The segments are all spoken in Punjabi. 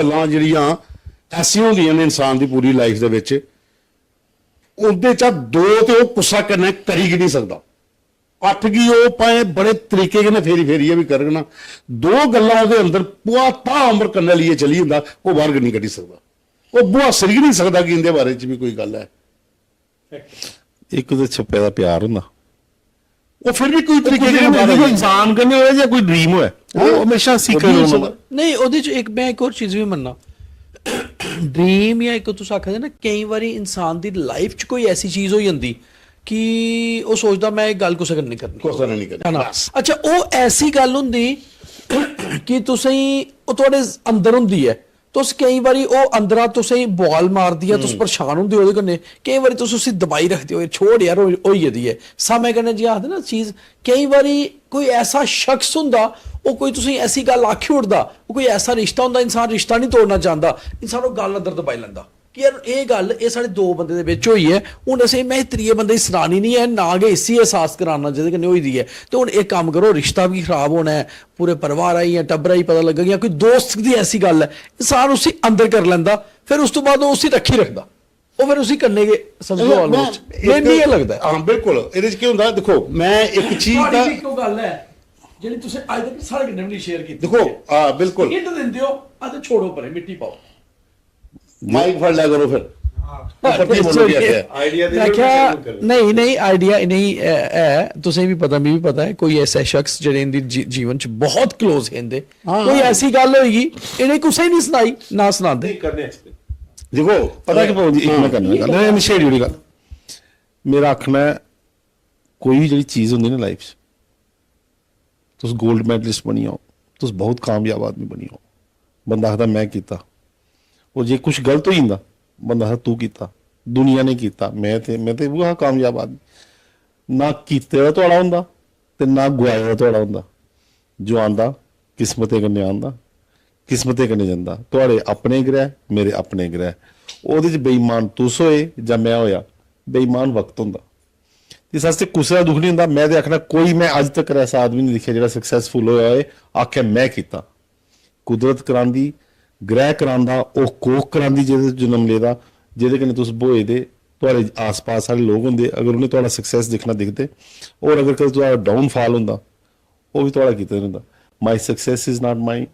ਗੱਲਾਂ ਜਿਹੜੀਆਂ ਐਸੀਆਂ ਹੁੰਦੀਆਂ ਨੇ ਇਨਸਾਨ ਦੀ ਪੂਰੀ ਲਾਈਫ ਦੇ ਵਿੱਚ, ਉਹਦੇ ਚ ਦੋ ਤੇ ਉਹ ਗੁੱਸਾ ਕਰਨਾ ਕਰੀ ਨਹੀਂ ਸਕਦਾ। ਅੱਠ ਗਈ ਉਹ ਭਾਵੇਂ ਬੜੇ ਤਰੀਕੇ ਨਾਲ ਫੇਰੀ ਵੀ ਕਰਨਾ, ਦੋ ਗੱਲਾਂ ਉਹਦੇ ਅੰਦਰ ਪੂਰਾ ਤਾਂ ਉਮਰ ਕਰਨ ਲਈ ਚਲੀ ਜਾਂਦਾ, ਉਹ ਬਾਹਰ ਨਹੀਂ ਕੱਢੀ ਸਕਦਾ, ਉਹ ਬੁਆ ਸਰੀ ਨਹੀਂ ਸਕਦਾ ਕਿ ਇਹਦੇ ਬਾਰੇ ਚ ਵੀ ਕੋਈ ਗੱਲ ਹੈ। ਇੱਕ ਉਹਦੇ ਛੱਪੇ ਦਾ ਪਿਆਰ ਹੁੰਦਾ, ਉਹ ਫਿਰ ਵੀ ਕੋਈ ਤਰੀਕੇ ਨਾਲ ਇਨਸਾਨ ਕਰਨੇ ਹੋਇਆ ਜਾਂ ਕੋਈ ਡ੍ਰੀਮ ਹੋਇਆ, ਉਹ ਹਮੇਸ਼ਾ ਸੀਕਰ ਹੁੰਦਾ। ਨਹੀਂ ਉਹਦੇ ਚ ਇੱਕ ਮੈਂ ਇੱਕ ਹੋਰ ਚੀਜ਼ ਵੀ ਮੰਨਣਾ, ਡ੍ਰੀਮ ਜਾਂ ਇੱਕ ਤੁਸੀਂ ਆਖਦੇ ਨਾ ਕਈ ਵਾਰੀ ਇਨਸਾਨ ਦੀ ਲਾਈਫ 'ਚ ਕੋਈ ਐਸੀ ਚੀਜ਼ ਹੋ ਜਾਂਦੀ ਕਿ ਉਹ ਸੋਚਦਾ ਮੈਂ ਇਹ ਗੱਲ ਕੁਛ ਨਹੀਂ ਕਰਨੀ ਹੈ ਨਾ। ਅੱਛਾ, ਉਹ ਐਸੀ ਗੱਲ ਹੁੰਦੀ ਕਿ ਤੁਸੀਂ ਉਹ ਤੁਹਾਡੇ ਅੰਦਰ ਹੁੰਦੀ ਹੈ, तुस कई बारी वो अंदरा तुसें बॉल मार दिया, तुस परेशान होंदे हो कन्नै, कई बारी तुस उसी दबाई रखते हो, छोड़ यार होई जंदी है सामे कन्नै जी आखदे ना चीज़। कई बारी कोई ऐसा शख्स हुंदा, वो कोई तुसें ऐसी गल आखी उड़दा, वो कोई ऐसा रिश्ता हुंदा, इंसान रिश्ता नहीं तोड़ना चाहता, इंसान वो गल अंदर दबाई लैंदा कि यार ये गल ये साढ़े दो बंदे दे विच होई है, हुण असें मैं त्रीए बंदे गी सनानी नहीं है, ना गै इसी एहसास कराना जिहदे कन्नै होई दी है। तो हुण एक कम्म करो, रिश्ता भी खराब होना है, पूरे परिवार आई या टब्बरा ही पता लगा, कोई दोस्त की ऐसी गल है, इंसान उसी अंदर कर लैंदा, फिर उस तो बाद उसी रखी रखदा, ਉਹ ਫਿਰ ਉਸੇ ਕਰਨੇ ਕੇ ਸਮਝੋ ਆਲਮੋਸਟ ਮੈਨੂੰ ਇਹ ਲੱਗਦਾ। ਹਾਂ ਬਿਲਕੁਲ, ਇਹਦੇ ਚ ਕੀ ਹੁੰਦਾ, ਦੇਖੋ ਮੈਂ ਇੱਕ ਚੀਜ਼ ਦਾ ਇੱਕੋ ਗੱਲ ਹੈ ਜਿਹੜੀ ਤੁਸੀਂ ਅੱਜ ਤੱਕ ਸਾਰੇ ਕਿੰਨੇ ਵੀ ਸ਼ੇਅਰ ਕੀਤੀ, ਦੇਖੋ ਹਾਂ ਬਿਲਕੁਲ ਹਿੰਟ ਦਿੰਦੇ ਹੋ, ਅੱਜ ਛੋੜੋ ਪਰੇ ਮਿੱਟੀ ਪਾਓ, ਮਾਈਕ ਫੜ ਲਿਆ ਕਰੋ ਫਿਰ ਨਹੀਂ ਨਹੀਂ ਆਈਡੀਆ ਨਹੀਂ ਹੈ, ਤੁਸੀਂ ਵੀ ਪਤਾ ਮੈਨੂੰ ਵੀ ਪਤਾ ਹੈ, ਕੋਈ ਐਸਾ ਸ਼ਖਸ ਜਿਹੜੇ ਇਹਦੀ ਜੀਵਨ ਚ ਬਹੁਤ ਕਲੋਜ਼ ਹੁੰਦੇ, ਕੋਈ ਐਸੀ ਗੱਲ ਹੋਏਗੀ ਇਹਨੇ ਕੁਛ ਹੀ ਨਹੀਂ ਸੁਣਾਈ ਨਾ ਸੁਣਾਉਂਦੇ ਕਰਨੇ। देखो पता कि भाजी एक मैं करना गल नशेड़ी वाली गल, मेरा आखना है कोई भी जी चीज़ होंगी ना लाइफ तुस गोल्ड मैडलिस्ट बनी हो, तुस बहुत कामयाब आदमी बनी हो, बंदा आखदा मैं कीता, और जे कुछ गलत हो जाता बंदा आखदा तू कीता, दुनिया ने कीता, मैं ते वो कामयाब आदमी, ना कीते दा तुहाड़ा हुंदा ते ना गुआए दा तुहाड़ा हुंदा, जो आंदा किस्मते कन्नै आंदा, किस्मते कन्नै जांदा, तुहाड़े अपने ग्रह मेरे अपने ग्रह, ਉਹਦੇ ਚ ਬੇਈਮਾਨ ਤੁਸ ਹੋਏ ਜਾਂ ਮੈਂ ਹੋਇਆ, ਬੇਈਮਾਨ ਵਕਤ ਹੁੰਦਾ, ਇਸ ਵਾਸਤੇ ਕਿਸੇ ਦਾ ਦੁੱਖ ਨਹੀਂ ਹੁੰਦਾ। ਮੈਂ ਤੇ ਆਖਣਾ ਕੋਈ ਮੈਂ ਅੱਜ ਤੱਕ ਐਸਾ ਆਦਮੀ ਨਹੀਂ ਦੇਖਿਆ ਜਿਹੜਾ ਸਕਸੈਸਫੁਲ ਹੋਇਆ ਹੋਏ ਆਖਿਆ ਮੈਂ ਕੀਤਾ। ਕੁਦਰਤ ਕਰਾਂਦੀ, ਗ੍ਰਹਿ ਕਰਾਂਦਾ, ਉਹ ਕੋਖ ਕਰਾਂਦੀ ਜਿਹਦੇ ਜਨਮ ਲੈਦਾ, ਜਿਹਦੇ ਕਨੇ ਤੁਸ ਬੋਏ ਦੇ ਤੁਹਾਡੇ ਆਸ-ਪਾਸ ਵਾਲੇ ਲੋਕ ਹੁੰਦੇ, ਅਗਰ ਉਹਨੇ ਤੁਹਾਡਾ ਸਕਸੈਸ ਦੇਖਣਾ ਦਿਖਦੇ, ਔਰ ਅਗਰ ਕਦੇ ਤੁਹਾਡਾ ਡਾਊਨਫਾਲ ਹੁੰਦਾ ਉਹ ਵੀ ਤੁਹਾਡਾ ਕੀਤਾ ਨਹੀਂ ਹੁੰਦਾ। My success is not mine,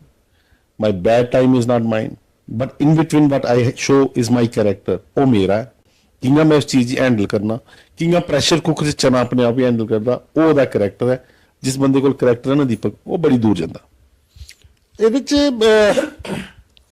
my bad time is not mine, but in between what I show is my character, ਉਹ ਮੇਰਾ ਹੈ। ਕਿੰਨਾ ਮੈਂ ਉਸ ਚੀਜ਼ ਹੈਂਡਲ ਕਰਨਾ, ਕਿੰਨਾ ਪ੍ਰੈਸ਼ਰ ਕੁੱਕਰ 'ਚ ਚਨਾ ਆਪਣੇ ਆਪ ਹੀ ਹੈਂਡਲ ਕਰਦਾ, ਉਹ ਉਹਦਾ ਕਰੈਕਟਰ ਹੈ। ਜਿਸ ਬੰਦੇ ਕੋਲ ਕਰੈਕਟਰ ਹੈ ਨਾ ਦੀਪਕ, ਉਹ ਬੜੀ ਦੂਰ ਜਾਂਦਾ। ਇਹਦੇ 'ਚ